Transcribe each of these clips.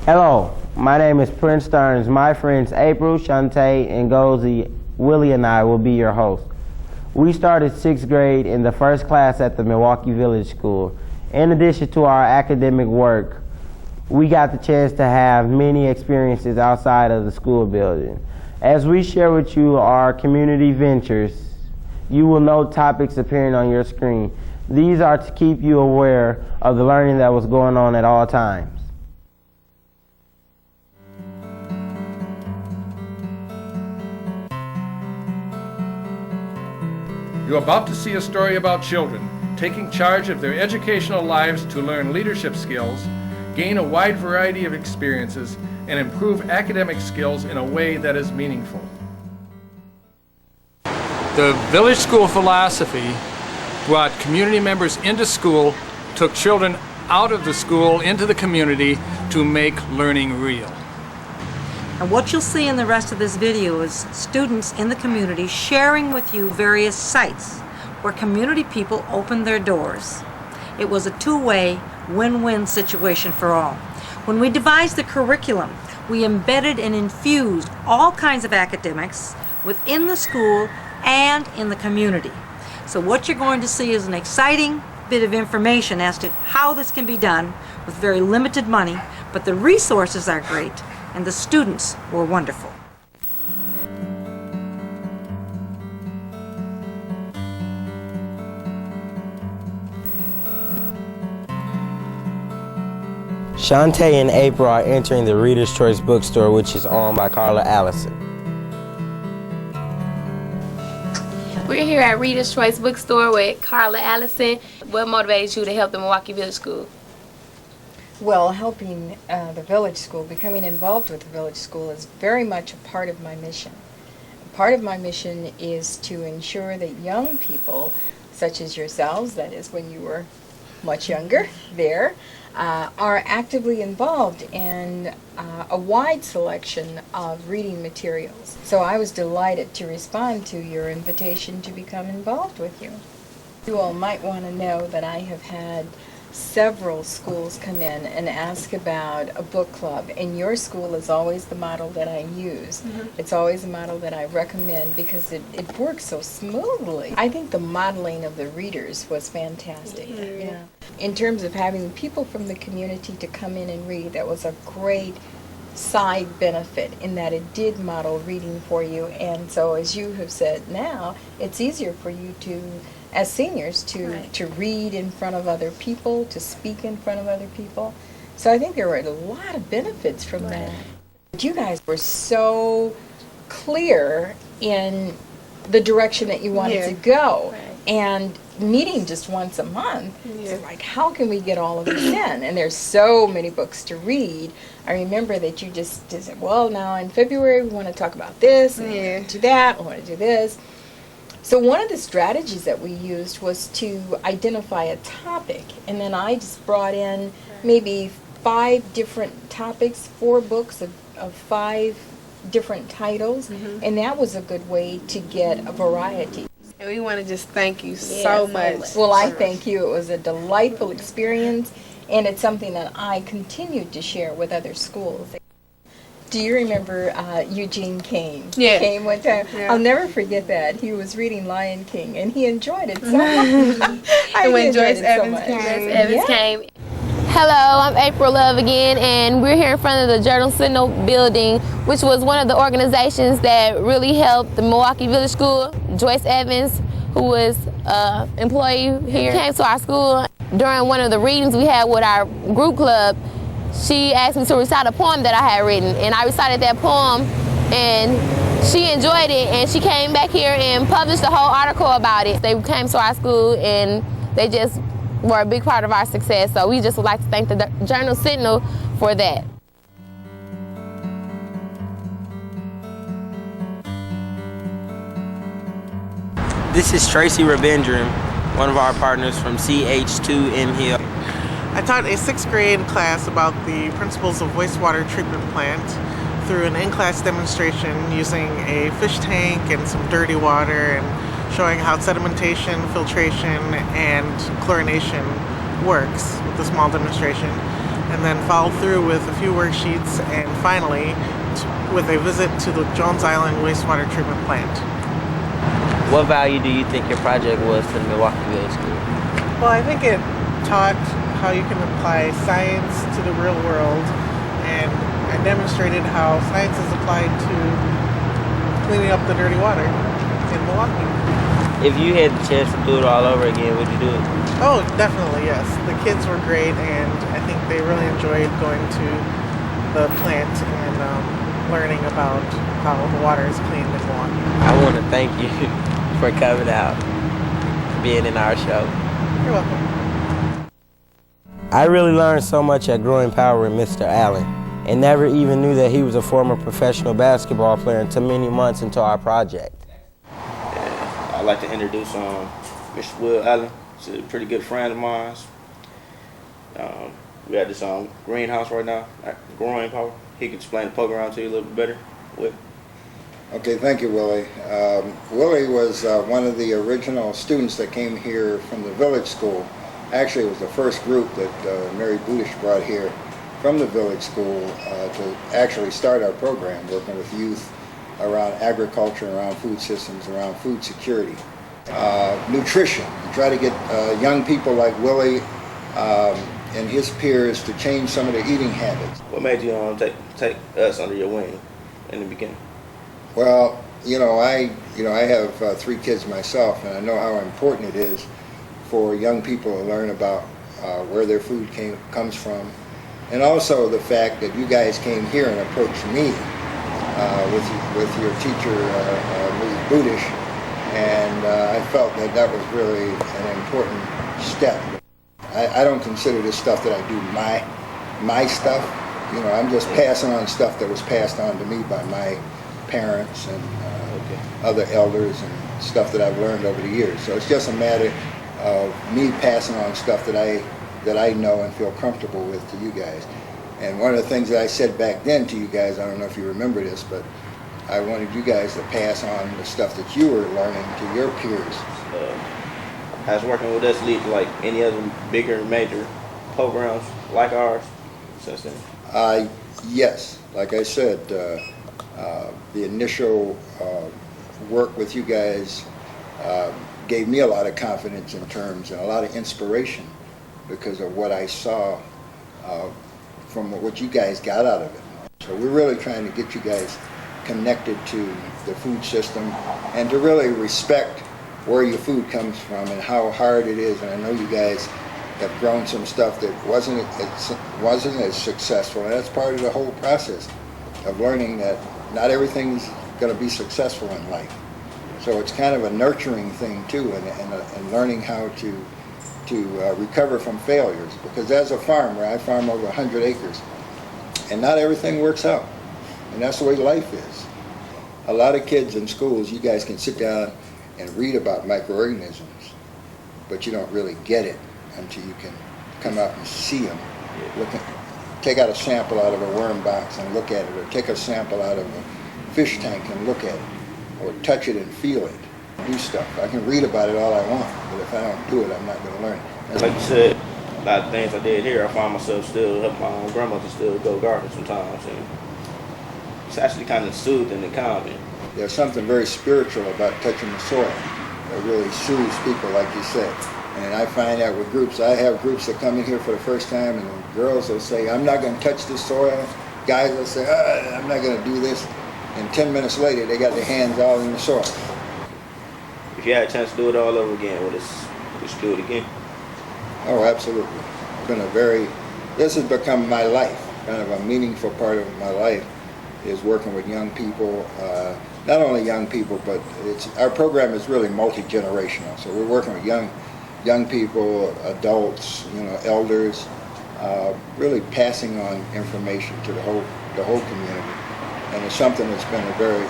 Hello, my name is Prince Stearns. My friends April, Shantae, and Gozy, Willie, and I will be your hosts. We started 6th grade in the first class at the Milwaukee Village School. In addition to our academic work, we got the chance to have many experiences outside of the school building. As we share with you our community ventures, you will note topics appearing on your screen. These are to keep you aware of the learning that was going on at all times. You're about to see a story about children taking charge of their educational lives to learn leadership skills, gain a wide variety of experiences, and improve academic skills in a way that is meaningful. The Village School philosophy brought community members into school, took children out of the school into the community to make learning real. And what you'll see in the rest of this video is students in the community sharing with you various sites where community people opened their doors. It was a two-way, win-win situation for all. When we devised the curriculum, we embedded and infused all kinds of academics within the school and in the community. So what you're going to see is an exciting bit of information as to how this can be done with very limited money, but the resources are great and the students were wonderful. Shantae and April are entering the Reader's Choice bookstore, which is owned by Carla Allison. We're here at Reader's Choice Bookstore with Carla Allison. What motivates you to help the Milwaukee Village School? Well, helping the Village School, becoming involved with the Village School is very much a part of my mission. Part of my mission is to ensure that young people, such as yourselves, that is when you were much younger there, are actively involved in a wide selection of reading materials. So I was delighted to respond to your invitation to become involved with you. You all might want to know that I have had several schools come in and ask about a book club, and your school is always the model that I use. It's always a model that I recommend because it works so smoothly. I think the modeling of the readers was fantastic. Yeah. In terms of having people from the community to come in and read, that was a great side benefit in that it did model reading for you, and so as you have said now, it's easier for you to, as seniors, to read in front of other people, to speak in front of other people. So I think there were a lot of benefits from that. But you guys were so clear in the direction that you wanted to go. And meeting just once a month, it's like, how can we get all of this in? And there's so many books to read. I remember that you just said, well, now in February we want to talk about this, and we want to do that, we want to do this. So one of the strategies that we used was to identify a topic, and then I just brought in maybe 5 different topics, 4 books of 5 different titles, and that was a good way to get a variety. And we want to just thank you so much. Well, I thank you. It was a delightful experience, and it's something that I continued to share with other schools. Do you remember Eugene Kane? Yeah. Came one time. Yeah. I'll never forget that. He was reading Lion King, and he enjoyed it so much. And when Joyce Evans came. Hello, I'm April Love again, and we're here in front of the Journal Sentinel building, which was one of the organizations that really helped the Milwaukee Village School. Joyce Evans, who was an employee here, came to our school. During one of the readings we had with our group club, she asked me to recite a poem that I had written, and I recited that poem, and she enjoyed it, and she came back here and published a whole article about it. They came to our school, and they just were a big part of our success, so we just would like to thank the Journal Sentinel for that. This is Tracy Ravindran, one of our partners from CH2M Hill. I taught a 6th grade class about the principles of wastewater treatment plant through an in-class demonstration using a fish tank and some dirty water and showing how sedimentation, filtration, and chlorination works with a small demonstration. and then follow through with a few worksheets, and finally with a visit to the Jones Island wastewater treatment plant. What value do you think your project was to the Milwaukee Village School? Well, I think it taught how you can apply science to the real world, and I demonstrated how science is applied to cleaning up the dirty water in Milwaukee. If you had the chance to do it all over again, would you do it? Oh, definitely, yes. The kids were great, and I think they really enjoyed going to the plant and learning about how the water is cleaned in Milwaukee. I want to thank you for coming out, for being in our show. You're welcome. I really learned so much at Growing Power with Mr. Allen, and never even knew that he was a former professional basketball player until many months into our project. I'd like to introduce Mr. Will Allen. He's a pretty good friend of mine. We have this greenhouse right now at Growing Power. He can explain the program to you a little bit better. Will. Okay, thank you, Willie. Willie was one of the original students that came here from the village school. Actually, it was the first group that Mary Budish brought here from the village school to actually start our program, working with youth around agriculture, around food systems, around food security. Nutrition. We try to get young people like Willie and his peers to change some of their eating habits. What made you take us under your wing in the beginning? Well, I have 3 kids myself, and I know how important it is for young people to learn about where their food comes from, and also the fact that you guys came here and approached me with your teacher, Ms. Budish, and I felt that was really an important step. I don't consider this stuff that I do my stuff. I'm just passing on stuff that was passed on to me by my parents and other elders and stuff that I've learned over the years. So it's just a matter of me passing on stuff that I know and feel comfortable with to you guys. And one of the things that I said back then to you guys, I don't know if you remember this, but I wanted you guys to pass on the stuff that you were learning to your peers. Has working with us lead to like any other bigger major programs like ours since then? Yes, like I said, the initial work with you guys gave me a lot of confidence in terms and a lot of inspiration because of what I saw from what you guys got out of it. So we're really trying to get you guys connected to the food system and to really respect where your food comes from and how hard it is. And I know you guys have grown some stuff that wasn't as successful, and that's part of the whole process of learning that not everything's going to be successful in life. So it's kind of a nurturing thing too, and learning how to recover from failures. Because as a farmer, I farm over 100 acres, and not everything works out, and that's the way life is. A lot of kids in schools, you guys can sit down and read about microorganisms, but you don't really get it until you can come out and see them. Take out a sample out of a worm box and look at it, or take a sample out of a fish tank and look at it, or touch it and feel it. Do stuff. I can read about it all I want, but if I don't do it, I'm not going to learn it. Like you said, a lot of things I did here, I find myself still helping my own grandmother still go garden sometimes, and it's actually kind of soothing and calming. There's something very spiritual about touching the soil that really soothes people, like you said. And I find that with groups. I have groups that come in here for the first time, and the girls will say, I'm not going to touch the soil. Guys will say, I'm not going to do this. And 10 minutes later, they got their hands all in the soil. If you had a chance to do it all over again, would you do it again? Oh, absolutely. It's been this has become my life. Kind of a meaningful part of my life is working with young people. Not only young people, but our program is really multi-generational. So we're working with young people, adults, elders, really passing on information to the whole community. And it's something that's been a very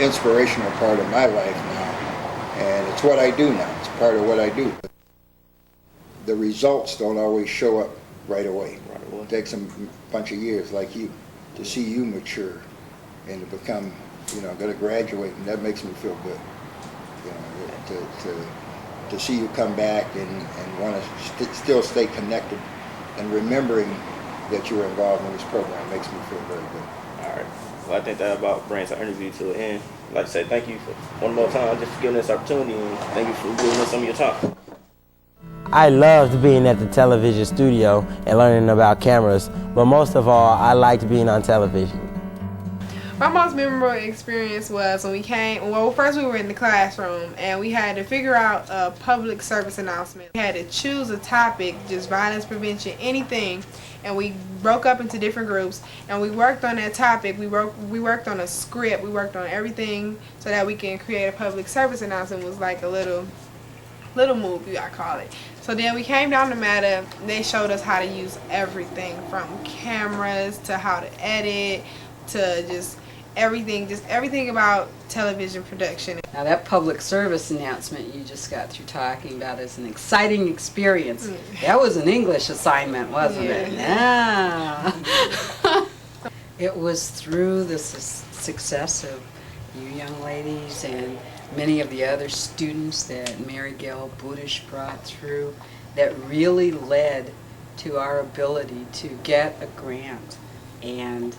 inspirational part of my life now. And it's what I do now. It's part of what I do. The results don't always show up right away. It takes a bunch of years, like you, to see you mature and to become, going to graduate, and that makes me feel good. To see you come back and want to still stay connected and remembering that you're involved in this program. Makes me feel very good. All right. Well, I think that about brings our interview to an end. I'd like to say thank you for one more time just for giving us this opportunity, and thank you for giving us some of your time. I loved being at the television studio and learning about cameras, but most of all, I liked being on television. My most memorable experience was when we came, well, first we were in the classroom and we had to figure out a public service announcement. We had to choose a topic, just violence prevention, anything, and we broke up into different groups and we worked on that topic. We worked on a script, we worked on everything so that we can create a public service announcement. It was like a little movie, I call it. So then we came down to Meta, they showed us how to use everything from cameras to how to edit to just everything about television production. Now that public service announcement you just got through talking about is an exciting experience. That was an English assignment, wasn't it? Yeah. It was through the success of you young ladies and many of the other students that Mary Gail Budish brought through that really led to our ability to get a grant and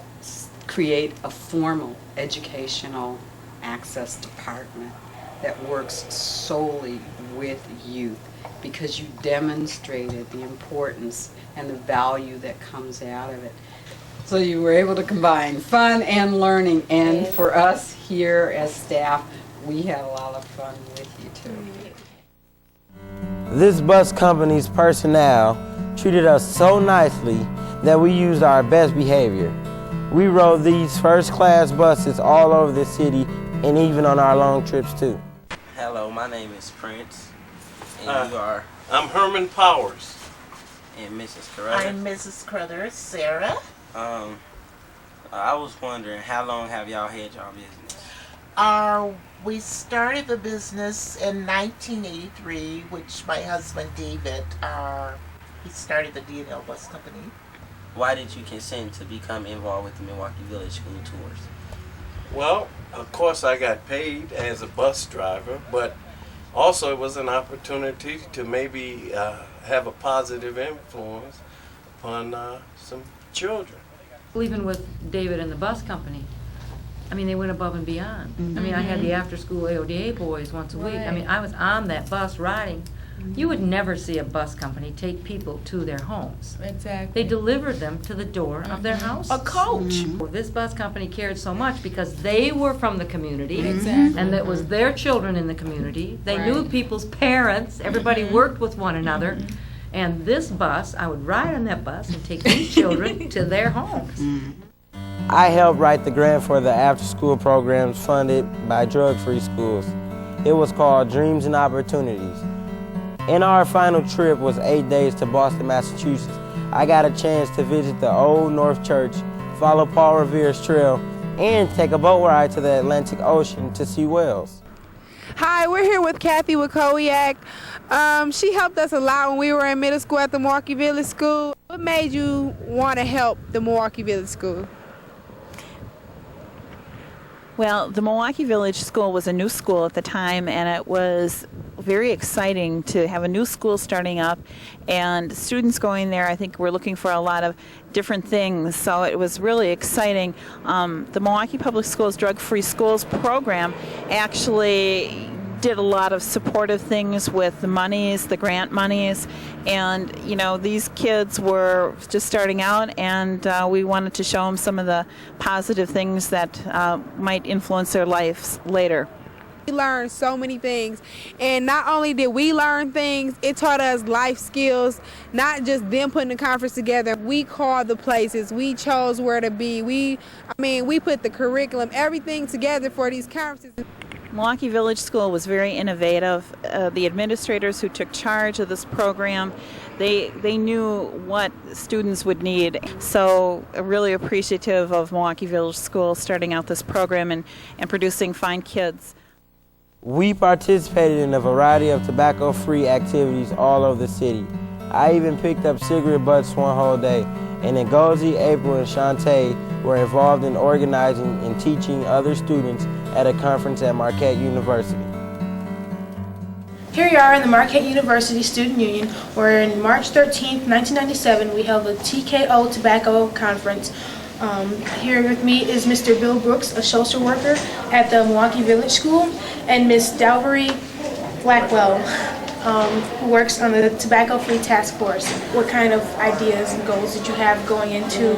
create a formal educational access department that works solely with youth, because you demonstrated the importance and the value that comes out of it. So you were able to combine fun and learning, and for us here as staff, we had a lot of fun with you too. This bus company's personnel treated us so nicely that we used our best behavior. We rode these first-class buses all over the city and even on our long trips too. Hello, my name is Prince, and you are? I'm Herman Powers. And Mrs. Carruthers? I'm Mrs. Carruthers, Sarah. I was wondering, how long have y'all had y'all business? We started the business in 1983, which my husband David, he started the D&L Bus Company. Why did you consent to become involved with the Milwaukee Village School Tours? Well, of course I got paid as a bus driver, but also it was an opportunity to maybe have a positive influence upon some children. Even with David and the bus company, I mean, they went above and beyond. I mean, I had the after-school AODA boys once a week. I mean, I was on that bus riding. You would never see a bus company take people to their homes. Exactly. They delivered them to the door of their house. A coach. Well, this bus company cared so much because they were from the community. Exactly. And that was their children in the community. They knew people's parents. Everybody worked with one another. And this bus, I would ride on that bus and take these children to their homes. I helped write the grant for the after-school programs funded by drug-free schools. It was called Dreams and Opportunities. And our final trip was 8 days to Boston, Massachusetts. I got a chance to visit the Old North Church, follow Paul Revere's trail, and take a boat ride to the Atlantic Ocean to see whales. Hi, we're here with Kathy Wakowiak. She helped us a lot when we were in middle school at the Milwaukee Village School. What made you want to help the Milwaukee Village School? Well, the Milwaukee Village School was a new school at the time, and it was very exciting to have a new school starting up, and students going there, I think, were looking for a lot of different things, so it was really exciting. The Milwaukee Public Schools Drug-Free Schools program actually did a lot of supportive things with the monies, the grant monies, and you know, these kids were just starting out, and we wanted to show them some of the positive things that might influence their lives later. We learned so many things, and not only did we learn things, it taught us life skills, not just them putting the conference together. We called the places, we chose where to be, we put the curriculum, everything together for these conferences. Milwaukee Village School was very innovative. The administrators who took charge of this program, they knew what students would need. So really appreciative of Milwaukee Village School starting out this program and producing fine kids. We participated in a variety of tobacco-free activities all over the city. I even picked up cigarette butts one whole day. And Ngozi, April, and Shantae were involved in organizing and teaching other students at a conference at Marquette University. Here we are in the Marquette University Student Union, where in March 13th, 1997, we held the TKO Tobacco Conference. Here with me is Mr. Bill Brooks, a social worker at the Milwaukee Village School, and Ms. Dalvery Blackwell, who works on the Tobacco-Free Task Force. What kind of ideas and goals did you have going into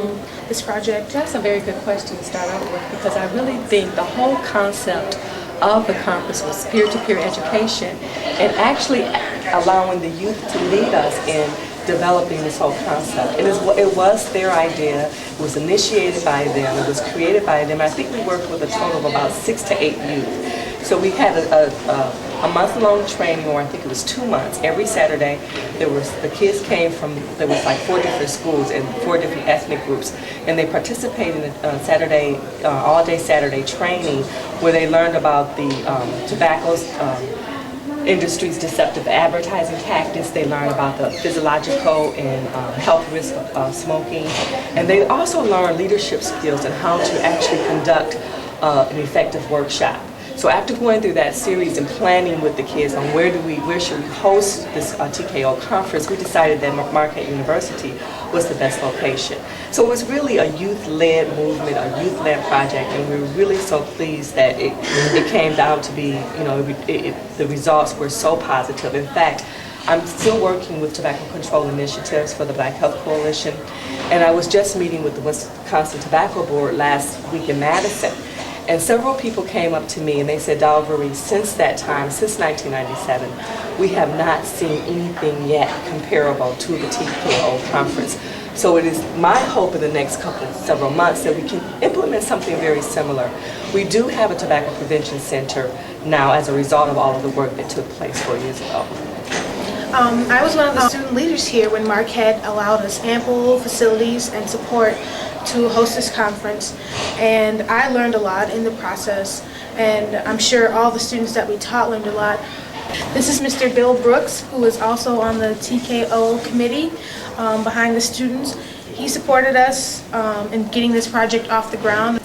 this project? That's a very good question to start out with, because I really think the whole concept of the conference was peer-to-peer education and actually allowing the youth to lead us in developing this whole concept. And it was their idea, it was initiated by them, it was created by them. I think we worked with a total of about 6 to 8 youth. So we had a month-long training, or I think it was 2 months. Every Saturday, the kids came from, there was like 4 different schools and 4 different ethnic groups, and they participated in a Saturday, all-day Saturday training where they learned about the tobacco's industry's deceptive advertising tactics. They learn about the physiological and health risks of smoking. And they also learn leadership skills and how to actually conduct an effective workshop. So after going through that series and planning with the kids on where should we host this TKO conference, we decided that Marquette University was the best location. So it was really a youth-led movement, a youth-led project, and we were really so pleased that it came down to be, you know, the results were so positive. In fact, I'm still working with tobacco control initiatives for the Black Health Coalition, and I was just meeting with the Wisconsin Tobacco Board last week in Madison. And several people came up to me and they said, Dalvery, since that time, since 1997, we have not seen anything yet comparable to the TKO conference. So it is my hope in the next several months that we can implement something very similar. We do have a tobacco prevention center now as a result of all of the work that took place 4 years ago. I was one of the student leaders here when Marquette allowed us ample facilities and support to host this conference, and I learned a lot in the process, and I'm sure all the students that we taught learned a lot. This is Mr. Bill Brooks, who is also on the TKO committee behind the students. He supported us in getting this project off the ground.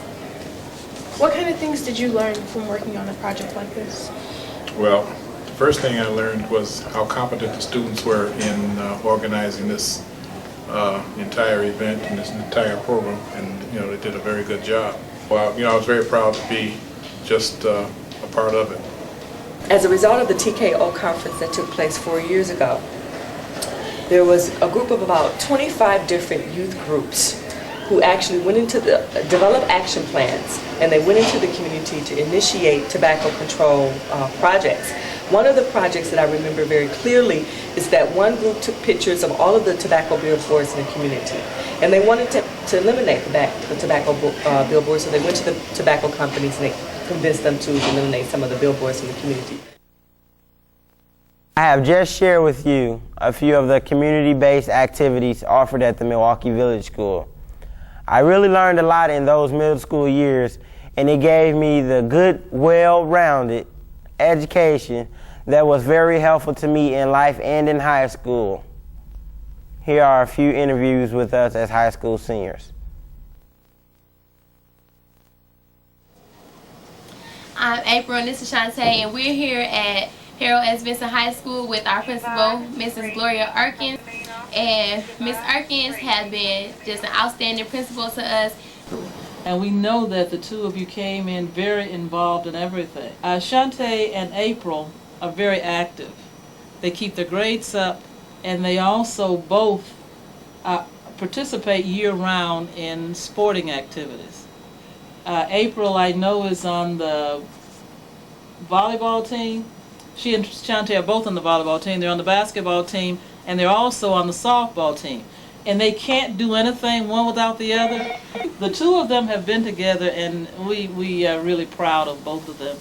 What kind of things did you learn from working on a project like this? Well, the first thing I learned was how competent the students were in organizing this entire event and this entire program, and you know, they did a very good job. Well, you know, I was very proud to be just a part of it. As a result of the TKO conference that took place 4 years ago, there was a group of about 25 different youth groups who actually went into developed action plans, and they went into the community to initiate tobacco control projects. One of the projects that I remember very clearly is that one group took pictures of all of the tobacco billboards in the community, and they wanted to eliminate the tobacco billboards, so they went to the tobacco companies and they convinced them to eliminate some of the billboards in the community. I have just shared with you a few of the community-based activities offered at the Milwaukee Village School. I really learned a lot in those middle school years, and it gave me the good, well-rounded education that was very helpful to me in life and in high school. Here are a few interviews with us as high school seniors. I'm April and this is Shantae, and we're here at Harold S. Vincent High School with our principal, Mrs. Gloria Erkins. And Ms. Erkins has been just an outstanding principal to us. And we know that the two of you came in very involved in everything. Shantae and April are very active. They keep their grades up, and they also both participate year-round in sporting activities. April, I know, is on the volleyball team. She and Shantae are both on the volleyball team. They're on the basketball team, and they're also on the softball team. And they can't do anything one without the other. The two of them have been together, and we are really proud of both of them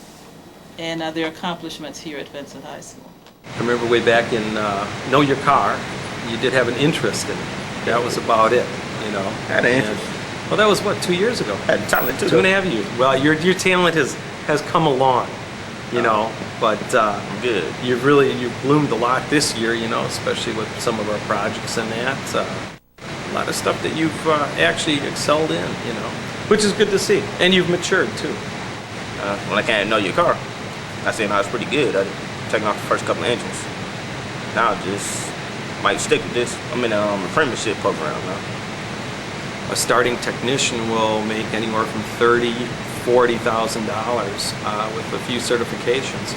and their accomplishments here at Vincent High School. I remember way back in Know Your Car, you did have an interest in it. That was about it, you know. Had an interest. Well, that was what, 2 years ago? Had talent too. 2.5 years. Well, your talent has come along, you know, but good. You've bloomed a lot this year, you know, especially with some of our projects and that. A lot of stuff that you've actually excelled in, you know, which is good to see. And you've matured too. When I came to Know Your Car, I seen I was pretty good at it. taking off the first couple of inches. Now I just might stick with this. I'm in an apprenticeship program now. A starting technician will make anywhere from $30,000 to $40,000 with a few certifications.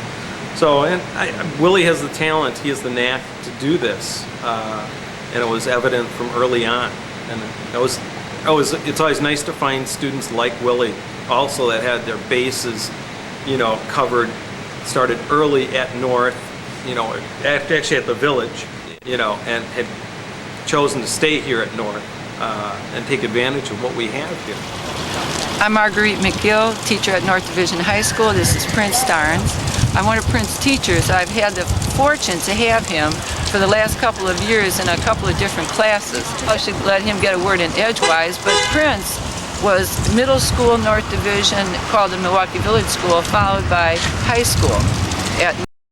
So, and Willie has the talent, he has the knack to do this, and it was evident from early on. And it's always nice to find students like Willie, also that had their bases, you know, covered, started early at North, you know, actually at the Village, you know, and had chosen to stay here at North and take advantage of what we have here. I'm Marguerite McGill, teacher at North Division High School. This is Prince Starnes. I'm one of Prince's teachers. I've had the fortune to have him for the last couple of years in a couple of different classes. I should let him get a word in edgewise, but Prince was middle school North Division, called the Milwaukee Village School, followed by high school at